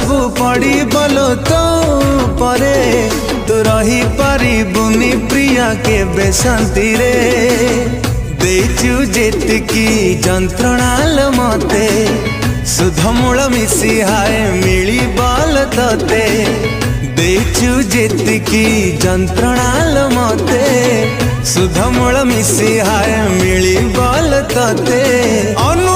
सबू पड़ी बोलो तो परे तू रही पारी बुनी प्रिया के बेसंती रे देचु जेतिकी जंत्रणाल मते सुधमूल मिसी हाय मिली बाल तते देचु जेतिकी जंत्रणाल मते सुधमूल मिसी हाय मिली बाल तते अनु